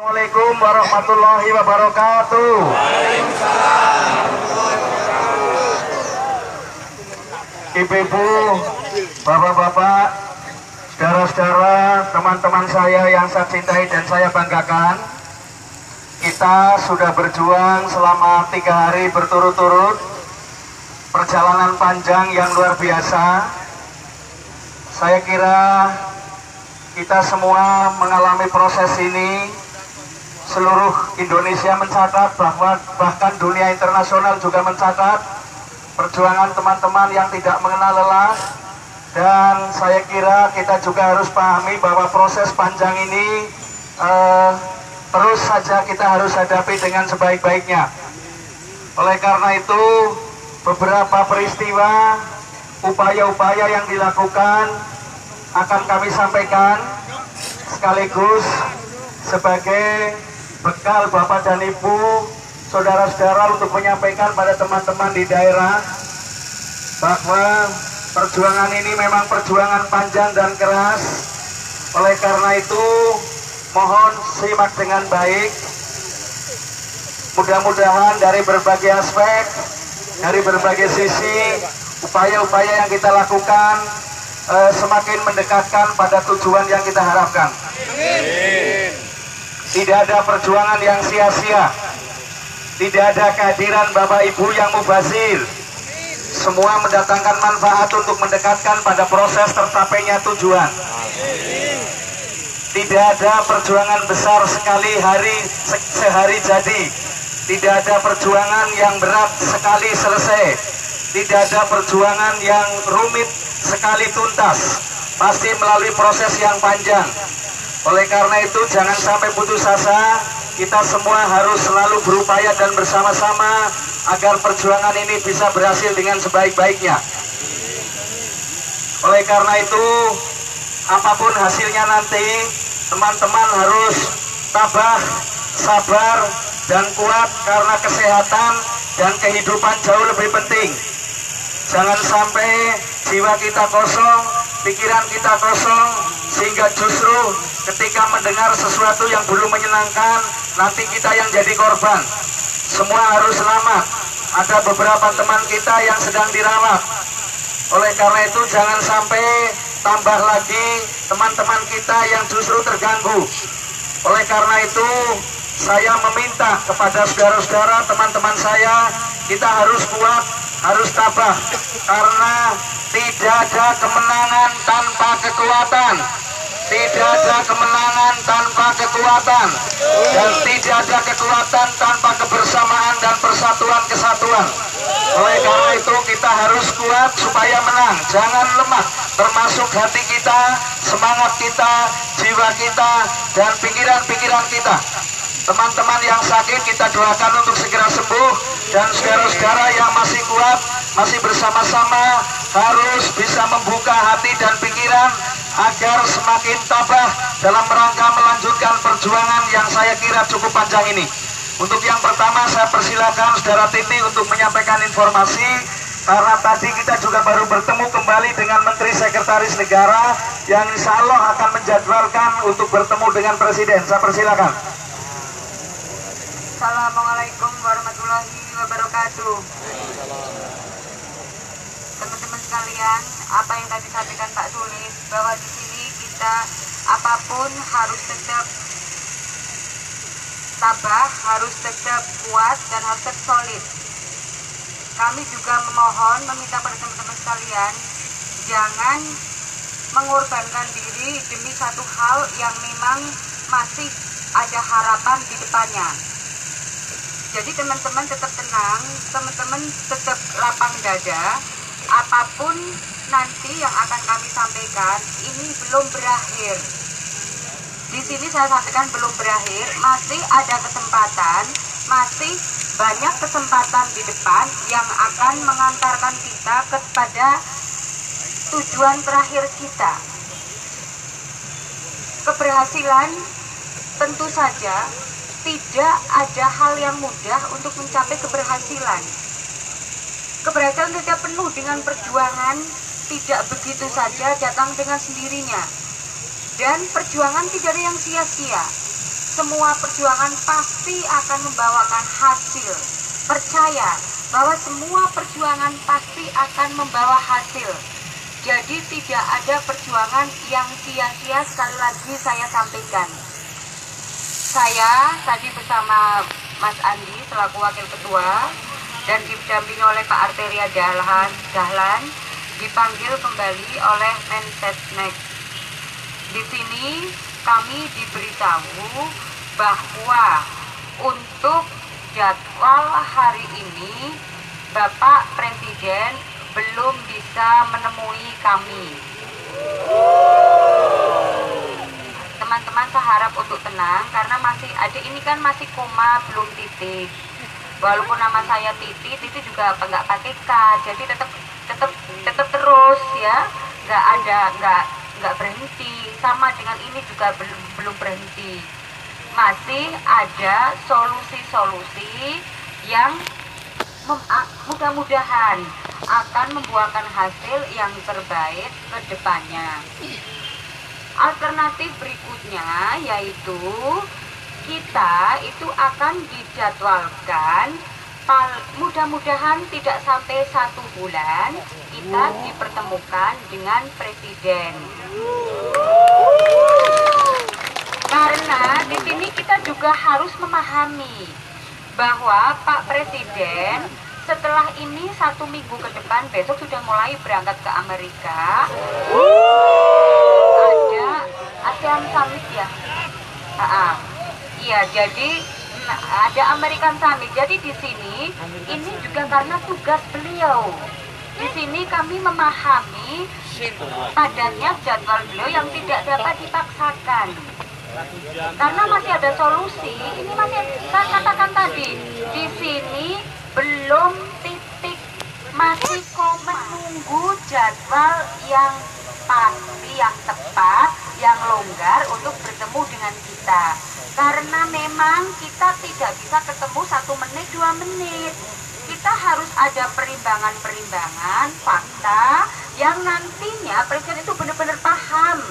Assalamualaikum warahmatullahi wabarakatuh. Ibu-ibu, bapak-bapak, saudara-saudara, teman-teman saya yang saya cintai dan saya banggakan, kita sudah berjuang selama 3 hari berturut-turut, perjalanan panjang yang luar biasa. Saya kira kita semua mengalami proses ini, seluruh Indonesia mencatat, bahkan dunia internasional juga mencatat perjuangan teman-teman yang tidak mengenal lelah. Dan saya kira kita juga harus pahami bahwa proses panjang ini terus saja kita harus hadapi dengan sebaik-baiknya. Oleh karena itu, beberapa peristiwa, upaya-upaya yang dilakukan akan kami sampaikan sekaligus sebagai bekal Bapak dan Ibu, saudara-saudara, untuk menyampaikan pada teman-teman di daerah bahwa perjuangan ini memang perjuangan panjang dan keras. Oleh karena itu, mohon simak dengan baik. Mudah-mudahan dari berbagai aspek, dari berbagai sisi, upaya-upaya yang kita lakukan semakin mendekatkan pada tujuan yang kita harapkan. Tidak ada perjuangan yang sia-sia, tidak ada kehadiran Bapak Ibu yang mubazir. Semua mendatangkan manfaat untuk mendekatkan pada proses tercapainya tujuan. Tidak ada perjuangan besar sehari jadi. Tidak ada perjuangan yang berat sekali selesai. Tidak ada perjuangan yang rumit sekali tuntas. Pasti melalui proses yang panjang. Oleh karena itu, jangan sampai putus asa. Kita semua harus selalu berupaya dan bersama-sama agar perjuangan ini bisa berhasil dengan sebaik-baiknya. Oleh karena itu, apapun hasilnya nanti, teman-teman harus tabah, sabar, dan kuat, karena kesehatan dan kehidupan jauh lebih penting. Jangan sampai jiwa kita kosong, pikiran kita kosong, sehingga justru ketika mendengar sesuatu yang belum menyenangkan, nanti kita yang jadi korban. Semua harus selamat. Ada beberapa teman kita yang sedang dirawat. Oleh karena itu, jangan sampai tambah lagi teman-teman kita yang justru terganggu. Oleh karena itu, saya meminta kepada saudara-saudara, teman-teman saya, kita harus kuat, harus tabah, karena tidak ada kemenangan tanpa kekuatan. Tidak ada kemenangan tanpa kekuatan, dan tidak ada kekuatan tanpa kebersamaan dan persatuan kesatuan. Oleh karena itu, kita harus kuat supaya menang. Jangan lemah, termasuk hati kita, semangat kita, jiwa kita, dan pikiran-pikiran kita. Teman-teman yang sakit kita doakan untuk segera sembuh, dan saudara-saudara yang masih kuat, masih bersama-sama, harus bisa membuka hati dan pikiran agar semakin tabah dalam rangka melanjutkan perjuangan yang saya kira cukup panjang ini. Untuk yang pertama, saya persilakan Saudara Titi untuk menyampaikan informasi, karena tadi kita juga baru bertemu kembali dengan Menteri Sekretaris Negara yang insya Allah akan menjadwalkan untuk bertemu dengan Presiden. Saya persilakan. Assalamualaikum warahmatullahi wabarakatuh. Teman-teman sekalian, apa yang tadi disampaikan Pak Sulis, bahwa di sini kita apapun harus tetap tabah, harus tetap kuat, dan harus tetap solid. Kami juga meminta pada teman-teman sekalian, jangan mengorbankan diri demi satu hal yang memang masih ada harapan di depannya. Jadi teman-teman tetap tenang, teman-teman tetap lapang dada. Apapun nanti yang akan kami sampaikan, ini belum berakhir. Di sini saya sampaikan belum berakhir, masih ada kesempatan, masih banyak kesempatan di depan yang akan mengantarkan kita kepada tujuan terakhir kita. Keberhasilan tentu saja tidak ada hal yang mudah untuk mencapai keberhasilan. Keberhasilan tidak penuh dengan perjuangan, tidak begitu saja datang dengan sendirinya. Dan perjuangan tidak ada yang sia-sia. semua perjuangan pasti akan membawakan hasil. Percaya bahwa semua perjuangan pasti akan membawa hasil. Jadi tidak ada perjuangan yang sia-sia, sekali lagi saya sampaikan. Saya tadi bersama Mas Andi selaku Wakil Ketua dan didampingi oleh Pak Arteria Dahlan dipanggil kembali oleh Mensesnek. Di sini kami diberitahu bahwa untuk jadwal hari ini Bapak Presiden belum bisa menemui kami. Teman-teman saya harap untuk tenang karena masih ada, ini kan masih koma belum titik. Walaupun nama saya Titi juga nggak pakai K, jadi tetap terus ya, nggak berhenti. Sama dengan ini juga belum berhenti. Masih ada solusi-solusi yang mudah-mudahan akan membuahkan hasil yang terbaik ke depannya. Alternatif berikutnya yaitu kita itu akan dijadwalkan mudah-mudahan tidak sampai 1 bulan kita dipertemukan dengan Presiden. Karena di sini kita juga harus memahami bahwa Pak Presiden setelah ini 1 minggu ke depan, besok sudah mulai berangkat ke Amerika. Ada ASEAN Summit ya. Iya, jadi ada American Summit. Jadi di sini ini juga karena tugas beliau. Di sini kami memahami padatnya jadwal beliau yang tidak dapat dipaksakan. Karena masih ada solusi. Ini masih saya katakan tadi, di sini belum titik, masih menunggu jadwal yang pasti, yang tepat, yang longgar untuk bertemu dengan kita. Karena memang kita tidak bisa ketemu 1 menit, 2 menit. Kita harus ada perimbangan-perimbangan fakta yang nantinya Presiden itu benar-benar paham.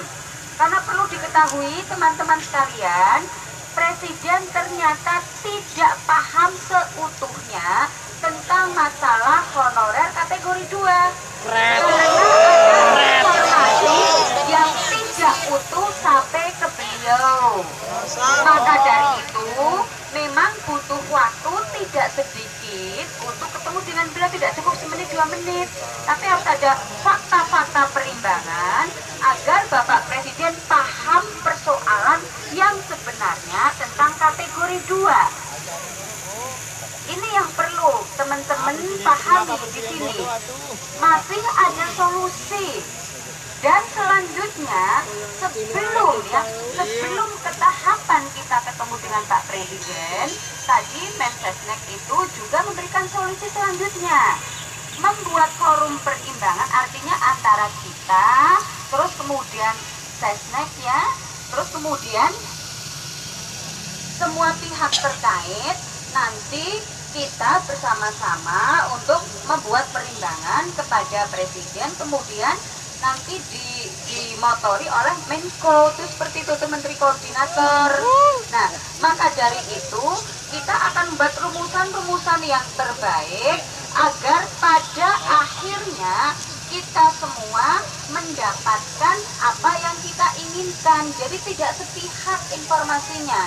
Karena perlu diketahui teman-teman sekalian, Presiden ternyata tidak paham seutuhnya tentang masalah honorer kategori 2. Karena ada informasi yang tidak utuh sampai ke beliau. Maka dari itu memang butuh waktu tidak sedikit untuk ketemu dengan beliau, tidak cukup 1 menit 2 menit, tapi harus ada fakta-fakta perimbangan agar Bapak Presiden paham persoalan yang sebenarnya tentang kategori 2. Ini yang perlu teman-teman pahami di sini. Masih ada solusi. Dan selanjutnya sebelum ke tahapan kita ketemu dengan Pak Presiden, tadi Mensesnek itu juga memberikan solusi selanjutnya. Membuat forum perimbangan, artinya antara kita, terus kemudian Sesnek ya, terus kemudian semua pihak terkait, nanti kita bersama-sama untuk membuat perimbangan kepada Presiden, kemudian nanti dimotori oleh Menko, itu seperti itu, Menteri Koordinator. Nah, maka dari itu kita akan membuat rumusan-rumusan yang terbaik agar pada akhirnya kita semua mendapatkan apa yang kita inginkan. Jadi tidak sepihak informasinya.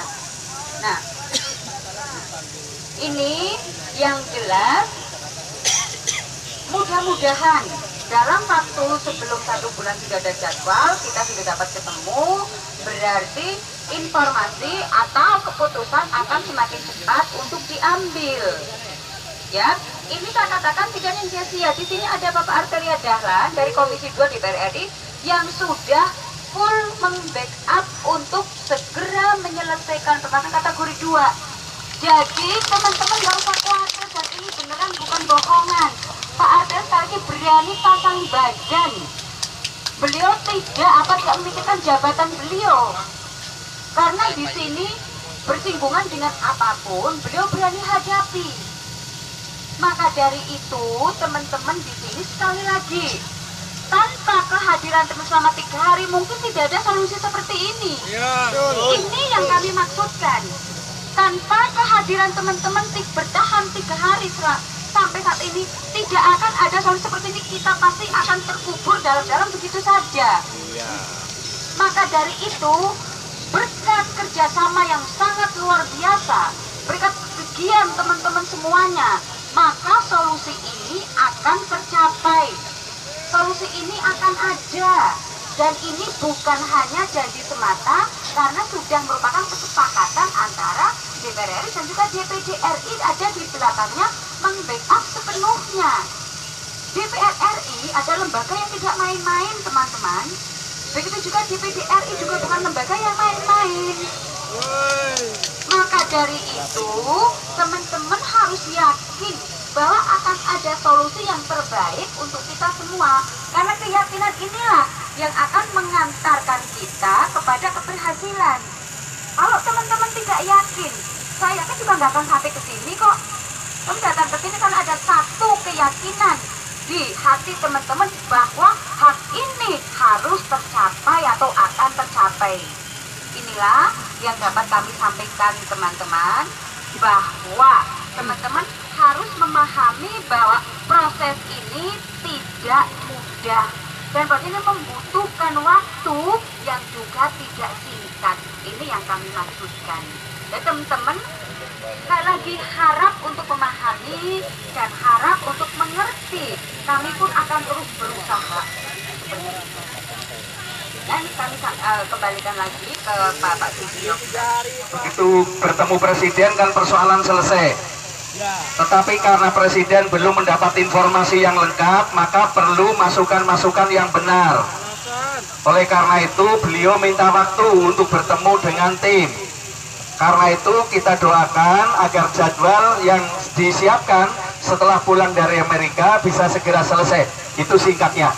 Nah, ini yang jelas, mudah-mudahan dalam waktu sebelum 1 bulan sudah ada jadwal, kita sudah dapat ketemu, berarti informasi atau keputusan akan semakin cepat untuk diambil. Ya, ini saya katakan tidak yang sia-sia. Di sini ada Bapak Arteria Dahlan dari Komisi 2 DPR RI yang sudah full membackup untuk segera menyelesaikan pembahasan kategori 2. Jadi teman-teman gak usah khawatir, dan ini beneran bukan bohongan. Pak Arteria sekali lagi berani pasang badan. Beliau tidak memikirkan jabatan beliau. Karena di sini bersinggungan dengan apapun, beliau berani hadapi. Maka dari itu teman-teman di sini sekali lagi tanpa kehadiran teman selama 3 hari mungkin tidak ada solusi seperti ini. Ini yang kami maksudkan. Tanpa kehadiran teman-teman bertahan 3 hari sampai saat ini tidak akan ada solusi seperti ini. Kita pasti akan terkubur dalam-dalam begitu saja. Maka dari itu, berkat kerjasama yang sangat luar biasa, berkat kegiatan teman-teman semuanya, maka solusi ini akan tercapai. Solusi ini akan ada. Dan ini bukan hanya janji semata, karena sudah merupakan kesepakatan antara DPR RI dan juga DPD RI ada di belakangnya membackup sepenuhnya. DPR RI ada lembaga yang tidak main-main, teman-teman. Begitu juga DPD RI juga bukan lembaga yang main-main. Maka dari itu, teman-teman harus yakin bahwa akan ada solusi yang terbaik untuk kita semua. Karena keyakinan inilah yang akan mengantarkan kita kepada keberhasilan. Kalau teman-teman tidak yakin, saya yakin juga nggak akan sampai ke sini kok. Kamu datang ke sini karena ada satu keyakinan di hati teman-teman bahwa hak ini harus tercapai atau akan tercapai. Inilah yang dapat kami sampaikan teman-teman, bahwa teman-teman harus memahami bahwa proses ini tidak mudah dan proses ini membutuhkan waktu yang juga tidak singkat. Ini yang kami maksudkan. Dan teman-teman sekali lagi harap untuk memahami dan harap untuk mengerti. Kami pun akan terus berusaha. Dan kami kembalikan lagi ke Bapak Sugio. Begitu bertemu presiden kan persoalan selesai. Tetapi karena presiden belum mendapat informasi yang lengkap, maka perlu masukan-masukan yang benar. Oleh karena itu beliau minta waktu untuk bertemu dengan tim. Karena itu kita doakan agar jadwal yang disiapkan setelah pulang dari Amerika bisa segera selesai. Itu singkatnya.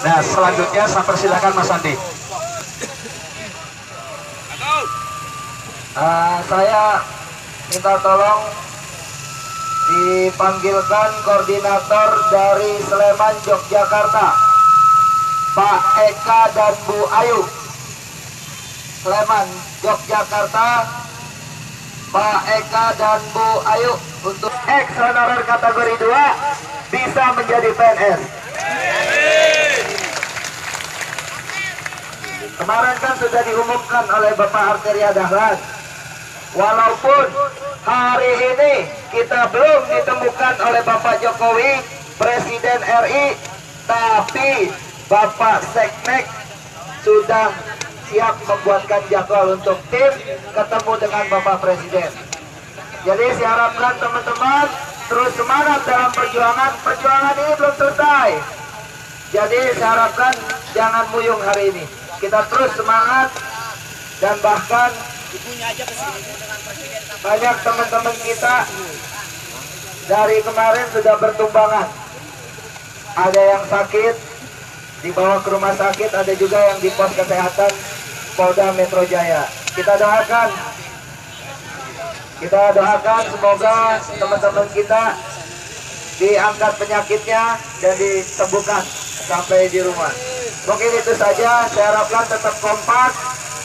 Nah, selanjutnya saya persilakan Mas Andi. Saya minta tolong dipanggilkan koordinator dari Sleman, Yogyakarta, Pak Eka dan Bu Ayu. Sleman, Yogyakarta, Pak Eka dan Bu Ayu untuk ex honorer kategori 2 bisa menjadi PNS. Kemarin kan sudah diumumkan oleh Bapak Arteria Dahlan. Walaupun hari ini kita belum ditemukan oleh Bapak Jokowi, Presiden RI, tapi Bapak Seknek sudah siap membuatkan jadwal untuk tim ketemu dengan Bapak Presiden. Jadi saya harapkan teman-teman terus semangat dalam perjuangan. Perjuangan ini belum selesai. Jadi saya harapkan jangan muyung hari ini. Kita terus semangat dan bahkan banyak teman-teman kita dari kemarin sudah bertumbangan. Ada yang sakit dibawa ke rumah sakit, ada juga yang di pos kesehatan Polda Metro Jaya. Kita doakan semoga teman-teman kita diangkat penyakitnya dan disembuhkan sampai di rumah. Mungkin itu saja. Saya harapkan tetap kompak,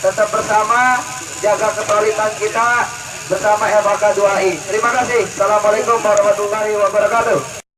tetap bersama, jaga kesulitan kita bersama LHK 2I. Terima kasih. Assalamualaikum warahmatullahi wabarakatuh.